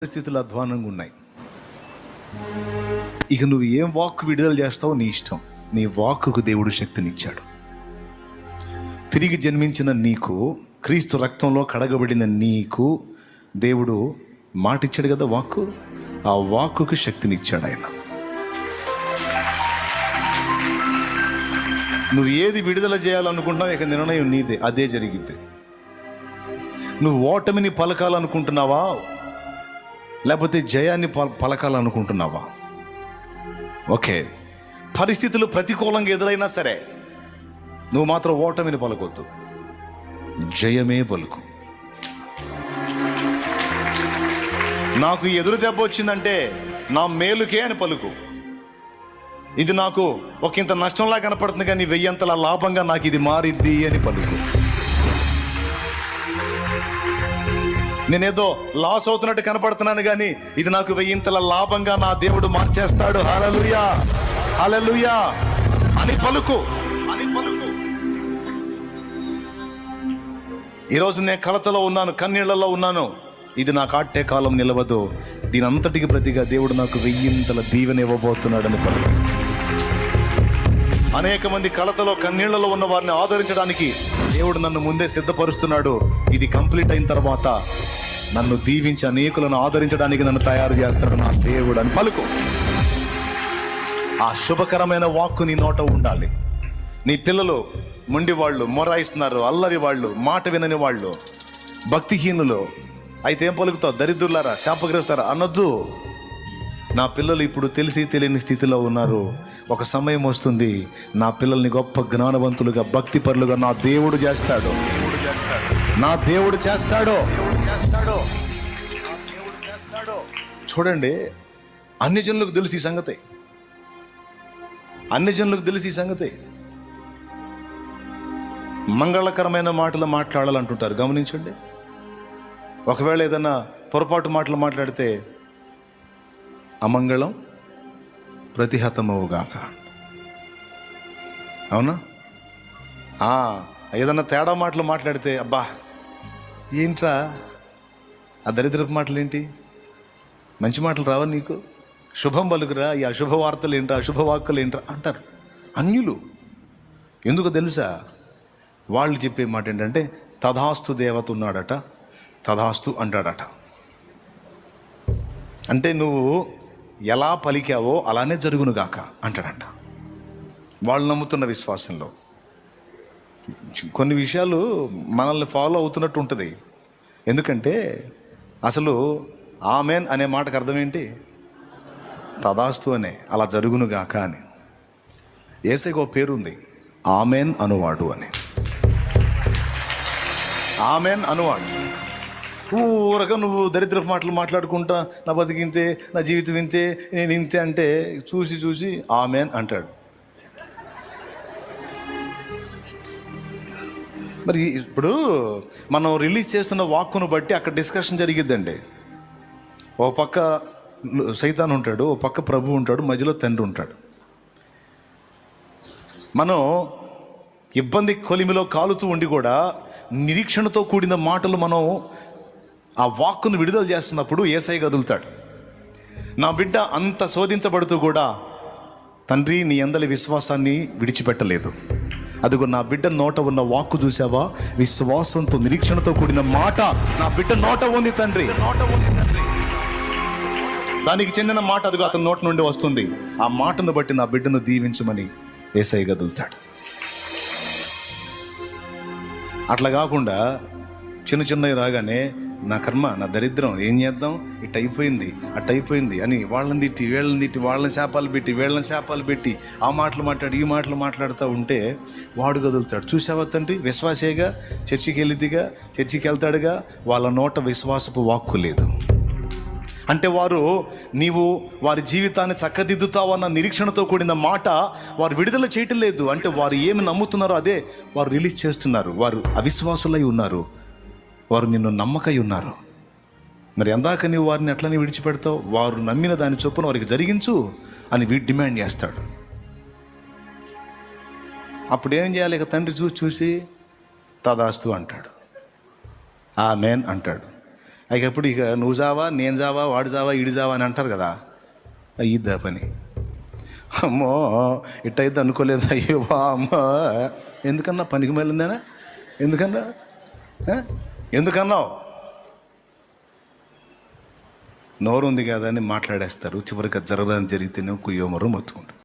పరిస్థితులు అధ్వానంగా ఉన్నాయి. ఇక నువ్వు ఏం వాక్ విడుదల చేస్తావో నీ ఇష్టం. నీ వాక్కుకు దేవుడు శక్తినిచ్చాడు. తిరిగి జన్మించిన నీకు, క్రీస్తు రక్తంలో కడగబడిన నీకు దేవుడు మాట ఇచ్చాడు కదా, వాక్కు. ఆ వాక్కుకు శక్తినిచ్చాడు ఆయన. నువ్వు ఏది విడుదల చేయాలనుకుంటున్నావు, ఇక నిర్ణయం నీదే, అదే జరిగిద్ది. నువ్వు ఓటమిని పలకాలనుకుంటున్నావా, లేకపోతే జయాన్ని పలకాలనుకుంటున్నావా? ఓకే, పరిస్థితులు ప్రతికూలంగా ఎదురైనా సరే నువ్వు మాత్రం ఓటమిని పలకొద్దు, జయమే పలుకు. నాకు ఎదురు దెబ్బ వచ్చిందంటే నా మేలుకే అని పలుకు. ఇది నాకు ఒక ఇంత నష్టంలా కనపడుతుంది కానీ 1000 లాభంగా నాకు ఇది మారిద్ది అని పలుకు. నేనేదో లాస్ అవుతున్నట్టు కనపడుతున్నాను కానీ ఇది నాకు 1000 లాభంగా నా దేవుడు మార్చేస్తాడు. హల్లెలూయా, హల్లెలూయా అని పలుకు, అని పలుకు. ఈరోజు నేను కలతలో ఉన్నాను, కన్నీళ్లలో ఉన్నాను. ఇది నా కాటే కాలం నిలవదు. దీని అంతటికి ప్రతిగా దేవుడు నాకు 1000 దీవెన ఇవ్వబోతున్నాడని పలుకు. అనేక మంది కలతలో, కన్నీళ్లలో ఉన్న వారిని ఆదరించడానికి దేవుడు నన్ను ముందే సిద్ధపరుస్తున్నాడు. ఇది కంప్లీట్ అయిన తర్వాత నన్ను దీవించి అనేకులను ఆదరించడానికి నన్ను తయారు చేస్తాడు నా దేవుడు అని పలుకు. ఆ శుభకరమైన వాక్కు నీ నోట ఉండాలి. నీ పిల్లలు మొండి వాళ్ళు, మొరాయిస్తున్నారు, అల్లరి వాళ్ళు, మాట వినని వాళ్ళు, భక్తిహీనులు అయితే ఏం పలుకుతావు? దరిద్రులారా, శాపగ్రస్తారా అనొద్దు. నా పిల్లలు ఇప్పుడు తెలిసి తెలియని స్థితిలో ఉన్నారు. ఒక సమయం వస్తుంది, నా పిల్లల్ని గొప్ప జ్ఞానవంతులుగా, భక్తిపరులుగా నా దేవుడు చేస్తాడు. నా దేవుడు చేస్తాడు. చూడండి, అన్ని జనులకు తెలుసు ఈ సంగతి. అన్ని జనులకు తెలిసి ఈ సంగతి. మంగళకరమైన మాటలు మాట్లాడాలంటుంటారు, గమనించండి. ఒకవేళ ఏదైనా పొరపాటు మాటలు మాట్లాడితే అమంగళం ప్రతిహతమవుగాక. అవునా? ఏదన్నా తేడా మాటలు మాట్లాడితే అబ్బా ఏంట్రా ఆ దరిద్రపు మాటలు ఏంటి, మంచి మాటలు రావా నీకు, శుభం పలుకురా, ఈ అశుభ వార్తలు ఏంట్రా, అశుభ వాక్కులు ఏంట్రా అంటారు అన్యులు. ఎందుకు తెలుసా? వాళ్ళు చెప్పే మాట ఏంటంటే తథాస్తు దేవత ఉన్నాడట, తథాస్తు అంటాడట. అంటే నువ్వు ఎలా పలికావో అలానే జరుగునుగాక అంటాడంట. వాళ్ళు నమ్ముతున్న విశ్వాసంలో కొన్ని విషయాలు మనల్ని ఫాలో అవుతున్నట్టు ఉంటుంది. ఎందుకంటే అసలు ఆమెన్ అనే మాటకు అర్థం ఏంటి? తదాస్తు అనే, అలా జరుగునుగాక అని. యేసయ్యకు ఒక పేరుంది, ఆమెన్ అనువాడు అని. ఆమెన్ అనువాడు. ఊరక నువ్వు దరిద్రపు మాటలు మాట్లాడుకుంటా నా బతికింతే, నా జీవితం ఇంతే, నేను ఇంతే అంటే చూసి చూసి ఆమెన్ అంటాడు. మరి ఇప్పుడు మనం రిలీజ్ చేస్తున్న వాక్కును బట్టి అక్కడ డిస్కషన్ జరిగిద్దండి. ఓ పక్క సైతాన్ ఉంటాడు, ఓ పక్క ప్రభు ఉంటాడు, మధ్యలో తండ్రి ఉంటాడు. మనం ఇబ్బంది కొలిమిలో కాలుతూ ఉండి కూడా నిరీక్షణతో కూడిన మాటలు మనం ఆ వాక్కును విడుదల చేస్తున్నప్పుడు యేసయ్య కదులుతాడు. నా బిడ్డ అంత శోధించబడుతూ కూడా తండ్రి నీ అందలి విశ్వాసాన్ని విడిచిపెట్టలేదు. అదిగో నా బిడ్డ నోట ఉన్న వాక్కు చూసావా, విశ్వాసంతో నిరీక్షణతో కూడిన మాట నా బిడ్డ నోట ఉంది తండ్రి, నోట ఉంది తండ్రి. దానికి చెందిన మాట అదిగో అతని నోట నుండి వస్తుంది. ఆ మాటను బట్టి నా బిడ్డను దీవించమని యేసయ్య కదులుతాడు. అట్లా కాకుండా చిన్న చిన్నవి రాగానే నా కర్మ, నా దరిద్రం, ఏం చేద్దాం, ఇట్ అయిపోయింది, అట్ అయిపోయింది అని వాళ్ళని తిట్టి, వీళ్ళని తిట్టి, వాళ్ళని శాపాలు పెట్టి, వీళ్ళని శాపాలు పెట్టి, ఆ మాటలు మాట్లాడి, ఈ మాటలు మాట్లాడుతూ ఉంటే వాడు కదులుతాడు. చూసావా తండ్రి, విశ్వాసేగా, చర్చికి వెళ్ళిద్దిగా, చర్చికి వెళ్తాడుగా, వాళ్ళ నోట విశ్వాసపు వాక్కు లేదు. అంటే వారు నీవు వారి జీవితాన్ని చక్కదిద్దుతావన్న నిరీక్షణతో కూడిన మాట వారు విడుదల చేయటం లేదు. అంటే వారు ఏమి నమ్ముతున్నారో అదే వారు రిలీజ్ చేస్తున్నారు. వారు అవిశ్వాసులై ఉన్నారు, వారు నిన్ను నమ్మకై ఉన్నారు. మరి ఎందాక నీవు వారిని ఎట్లని విడిచిపెడతావు? వారు నమ్మిన దాని చొప్పున వారికి జరిగించు అని డిమాండ్ చేస్తాడు. అప్పుడు ఏం చేయాలి? ఇక తండ్రి చూసి తదాస్తు అంటాడు, ఆమెన్ అంటాడు. అప్పుడు ఇక నువ్వు జావా, నేను జావా, వాడు జావా, ఈడు జావా అని అంటారు కదా, అయ్యిద్దా పని. అమ్మో ఇట్టయిద్ది అనుకోలేదు, అయ్యో అమ్మో. ఎందుకన్నా పనికి వెళ్ళిందేనా? ఎందుకన్నావు? నోరు ఉంది కదా అని మాట్లాడేస్తారు. చివరికి జరగదని జరిగితేనే కుయ్యోమరు మొత్తుకుంటారు.